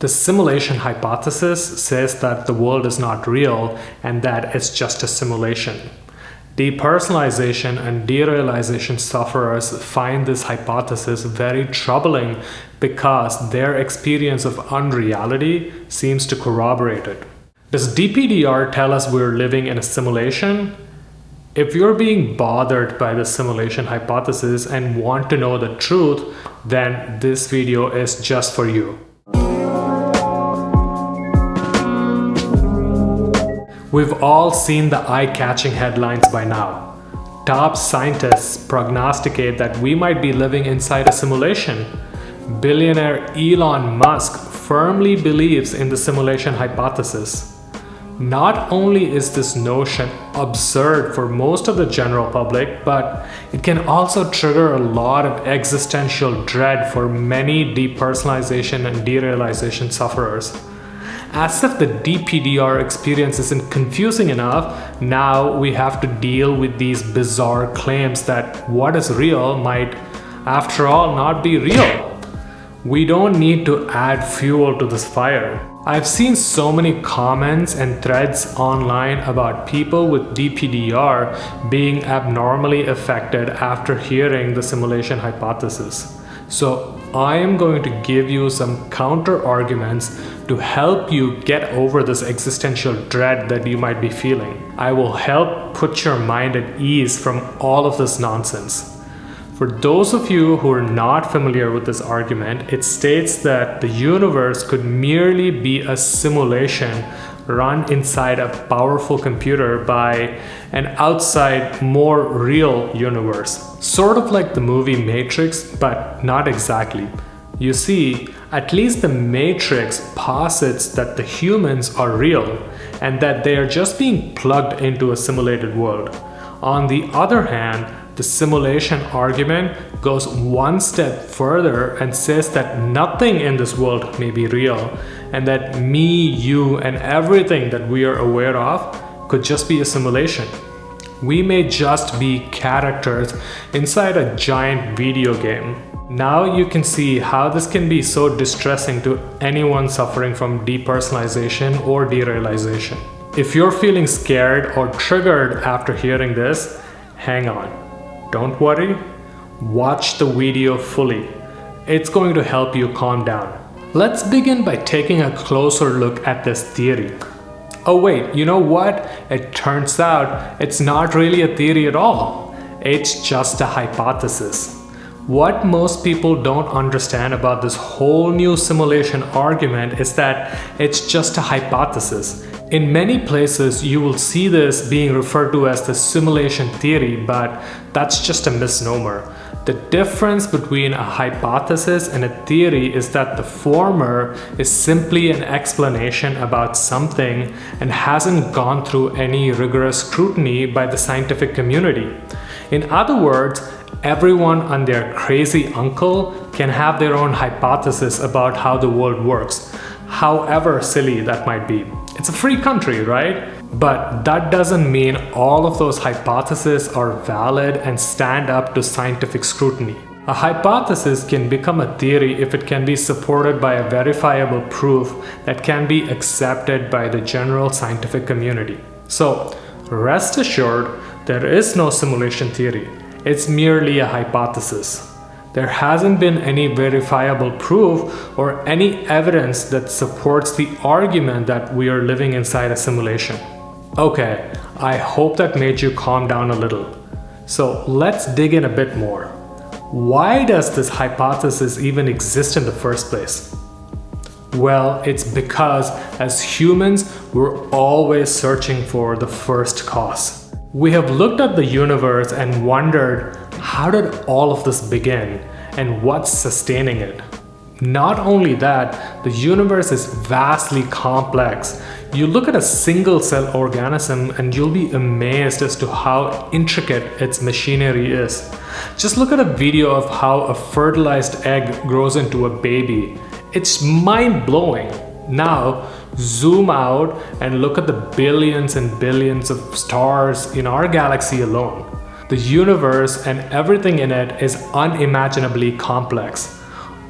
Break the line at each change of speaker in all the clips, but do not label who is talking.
The simulation hypothesis says that the world is not real and that it's just a simulation. Depersonalization and derealization sufferers find this hypothesis very troubling because their experience of unreality seems to corroborate it. Does DPDR tell us we're living in a simulation? If you're being bothered by the simulation hypothesis and want to know the truth, then this video is just for you. We've all seen the eye-catching headlines by now. Top scientists prognosticate that we might be living inside a simulation. Billionaire Elon Musk firmly believes in the simulation hypothesis. Not only is this notion absurd for most of the general public, but it can also trigger a lot of existential dread for many depersonalization and derealization sufferers. As if the DPDR experience isn't confusing enough, now we have to deal with these bizarre claims that what is real might, after all, not be real. We don't need to add fuel to this fire. I've seen so many comments and threads online about people with DPDR being abnormally affected after hearing the simulation hypothesis. So I am going to give you some counter arguments to help you get over this existential dread that you might be feeling. I will help put your mind at ease from all of this nonsense. For those of you who are not familiar with this argument, it states that the universe could merely be a simulation run inside a powerful computer by an outside, more real universe. Sort of like the movie Matrix, but not exactly. You see, at least the Matrix posits that the humans are real and that they are just being plugged into a simulated world. On the other hand, the simulation argument goes one step further and says that nothing in this world may be real and that me, you, and everything that we are aware of could just be a simulation. We may just be characters inside a giant video game. Now you can see how this can be so distressing to anyone suffering from depersonalization or derealization. If you're feeling scared or triggered after hearing this, hang on. Don't worry, watch the video fully. It's going to help you calm down. Let's begin by taking a closer look at this theory. Oh wait, you know what? It turns out it's not really a theory at all. It's just a hypothesis. What most people don't understand about this whole new simulation argument is that it's just a hypothesis. In many places, you will see this being referred to as the simulation theory, but that's just a misnomer. The difference between a hypothesis and a theory is that the former is simply an explanation about something and hasn't gone through any rigorous scrutiny by the scientific community. In other words, everyone and their crazy uncle can have their own hypothesis about how the world works, however silly that might be. It's a free country, right? But that doesn't mean all of those hypotheses are valid and stand up to scientific scrutiny. A hypothesis can become a theory if it can be supported by a verifiable proof that can be accepted by the general scientific community. So, rest assured, there is no simulation theory. It's merely a hypothesis. There hasn't been any verifiable proof or any evidence that supports the argument that we are living inside a simulation. Okay, I hope that made you calm down a little. So let's dig in a bit more. Why does this hypothesis even exist in the first place? Well, it's because as humans, we're always searching for the first cause. We have looked at the universe and wondered, how did all of this begin and what's sustaining it? Not only that, the universe is vastly complex. You look at a single cell organism and you'll be amazed as to how intricate its machinery is. Just look at a video of how a fertilized egg grows into a baby. It's mind-blowing. Now, zoom out and look at the billions and billions of stars in our galaxy alone. The universe and everything in it is unimaginably complex.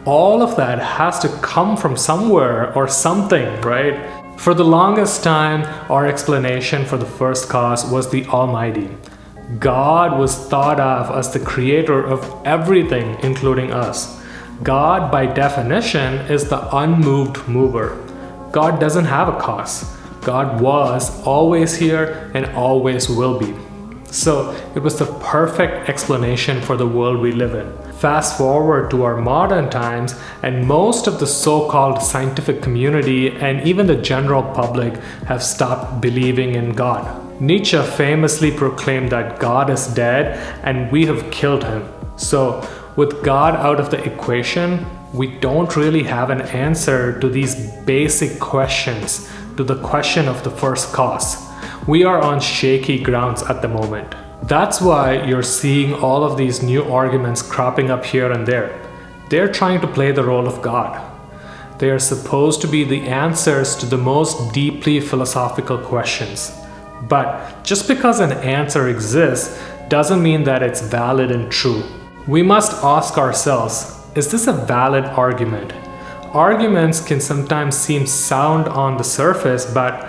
All of that has to come from somewhere or something, right? For the longest time, our explanation for the first cause was the Almighty. God was thought of as the creator of everything, including us. God, by definition, is the unmoved mover. God doesn't have a cause. God was always here and always will be. So it was the perfect explanation for the world we live in. Fast forward to our modern times, and most of the so-called scientific community and even the general public have stopped believing in God. Nietzsche famously proclaimed that God is dead and we have killed him. So with God out of the equation, we don't really have an answer to these basic questions, to the question of the first cause. We are on shaky grounds at the moment. That's why you're seeing all of these new arguments cropping up here and there. They're trying to play the role of God. They are supposed to be the answers to the most deeply philosophical questions. But just because an answer exists doesn't mean that it's valid and true. We must ask ourselves, is this a valid argument? Arguments can sometimes seem sound on the surface, but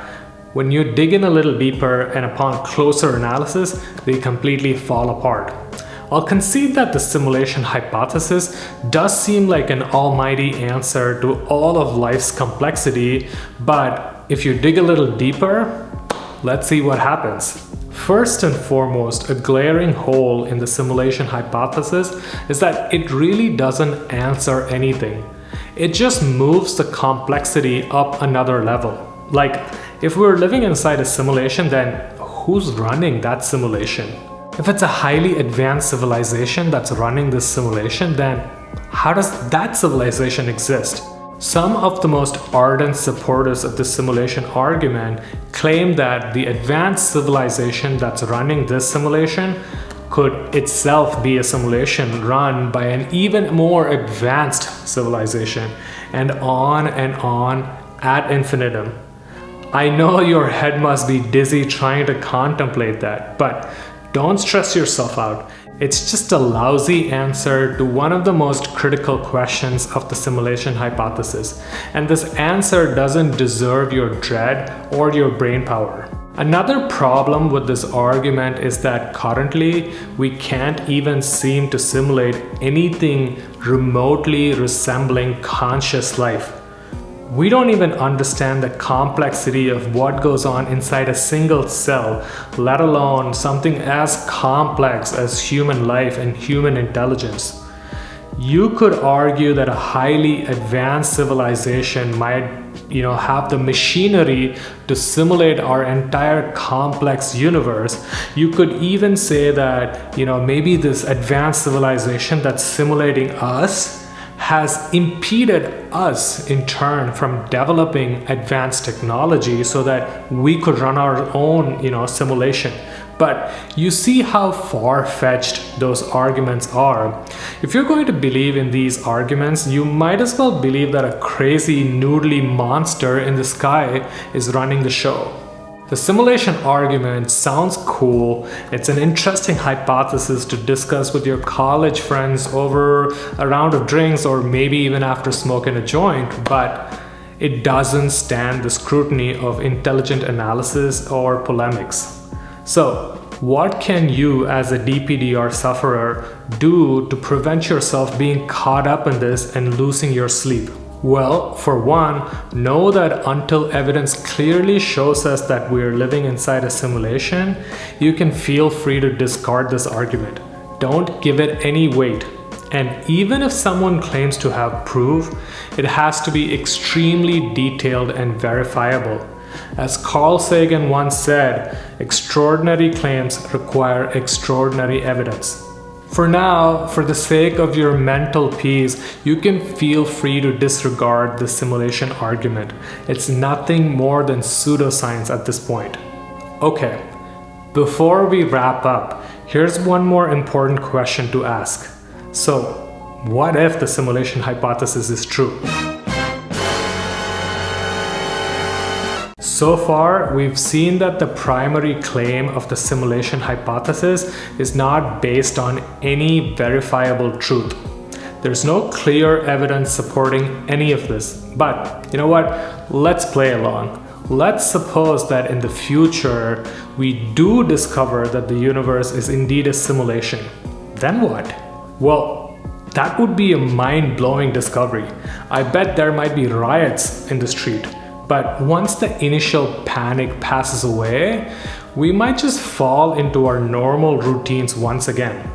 when you dig in a little deeper and upon closer analysis, they completely fall apart. I'll concede that the simulation hypothesis does seem like an almighty answer to all of life's complexity, but if you dig a little deeper, let's see what happens. First and foremost, a glaring hole in the simulation hypothesis is that it really doesn't answer anything. It just moves the complexity up another level. Like, if we're living inside a simulation, then who's running that simulation? If it's a highly advanced civilization that's running this simulation, then how does that civilization exist? Some of the most ardent supporters of the simulation argument claim that the advanced civilization that's running this simulation could itself be a simulation run by an even more advanced civilization, and on ad infinitum. I know your head must be dizzy trying to contemplate that, but don't stress yourself out. It's just a lousy answer to one of the most critical questions of the simulation hypothesis, and this answer doesn't deserve your dread or your brain power. Another problem with this argument is that currently we can't even seem to simulate anything remotely resembling conscious life. We don't even understand the complexity of what goes on inside a single cell, let alone something as complex as human life and human intelligence. You could argue that a highly advanced civilization might, have the machinery to simulate our entire complex universe. You could even say that, maybe this advanced civilization that's simulating us has impeded us in turn from developing advanced technology so that we could run our own, simulation. But you see how far-fetched those arguments are. If you're going to believe in these arguments, you might as well believe that a crazy noodly monster in the sky is running the show. The simulation argument sounds cool. It's an interesting hypothesis to discuss with your college friends over a round of drinks or maybe even after smoking a joint, but it doesn't stand the scrutiny of intelligent analysis or polemics. So, what can you as a DPDR sufferer do to prevent yourself being caught up in this and losing your sleep? Well, for one, know that until evidence clearly shows us that we're living inside a simulation, you can feel free to discard this argument. Don't give it any weight. And even if someone claims to have proof, it has to be extremely detailed and verifiable. As Carl Sagan once said, extraordinary claims require extraordinary evidence. For now, for the sake of your mental peace, you can feel free to disregard the simulation argument. It's nothing more than pseudoscience at this point. Okay, before we wrap up, here's one more important question to ask. So, what if the simulation hypothesis is true? So far, we've seen that the primary claim of the simulation hypothesis is not based on any verifiable truth. There's no clear evidence supporting any of this. But you know what? Let's play along. Let's suppose that in the future, we do discover that the universe is indeed a simulation. Then what? Well, that would be a mind-blowing discovery. I bet there might be riots in the street. But once the initial panic passes away, we might just fall into our normal routines once again.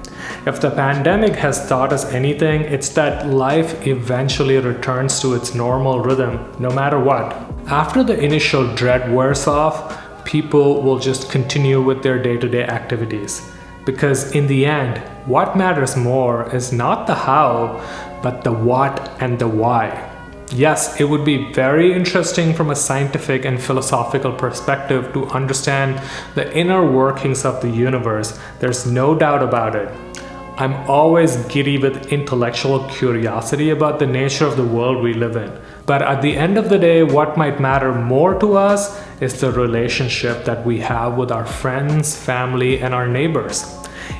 If the pandemic has taught us anything, it's that life eventually returns to its normal rhythm, no matter what. After the initial dread wears off, people will just continue with their day-to-day activities. Because in the end, what matters more is not the how, but the what and the why. Yes, it would be very interesting from a scientific and philosophical perspective to understand the inner workings of the universe. There's no doubt about it. I'm always giddy with intellectual curiosity about the nature of the world we live in. But at the end of the day, what might matter more to us is the relationship that we have with our friends, family, and our neighbors.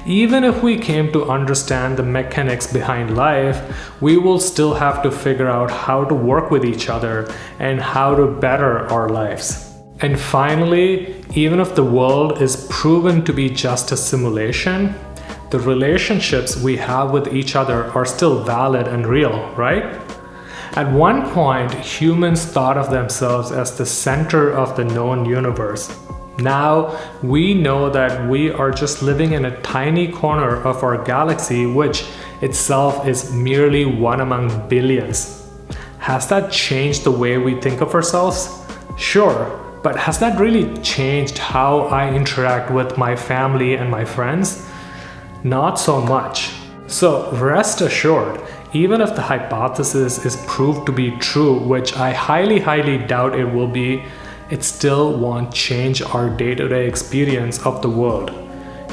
Even if we came to understand the mechanics behind life, we will still have to figure out how to work with each other and how to better our lives. And finally, even if the world is proven to be just a simulation, the relationships we have with each other are still valid and real, right? At one point, humans thought of themselves as the center of the known universe. Now, we know that we are just living in a tiny corner of our galaxy, which itself is merely one among billions. Has that changed the way we think of ourselves? Sure, but has that really changed how I interact with my family and my friends? Not so much. So rest assured, even if the hypothesis is proved to be true, which I highly doubt it will be, it still won't change our day-to-day experience of the world.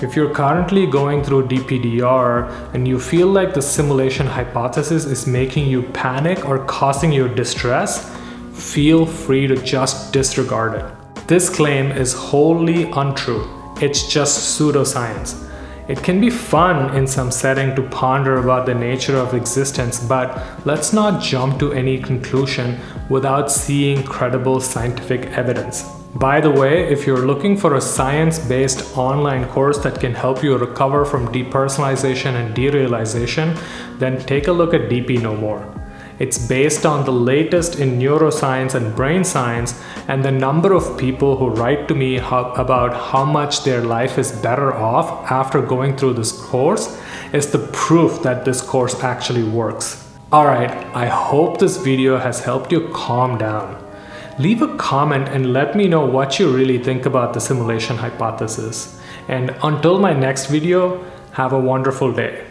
If you're currently going through DPDR and you feel like the simulation hypothesis is making you panic or causing you distress, feel free to just disregard it. This claim is wholly untrue. It's just pseudoscience. It can be fun in some setting to ponder about the nature of existence, but let's not jump to any conclusion without seeing credible scientific evidence. By the way, if you're looking for a science-based online course that can help you recover from depersonalization and derealization, then take a look at DP No More. It's based on the latest in neuroscience and brain science, and the number of people who write to me about how much their life is better off after going through this course is the proof that this course actually works. Alright, I hope this video has helped you calm down. Leave a comment and let me know what you really think about the simulation hypothesis. And until my next video, have a wonderful day.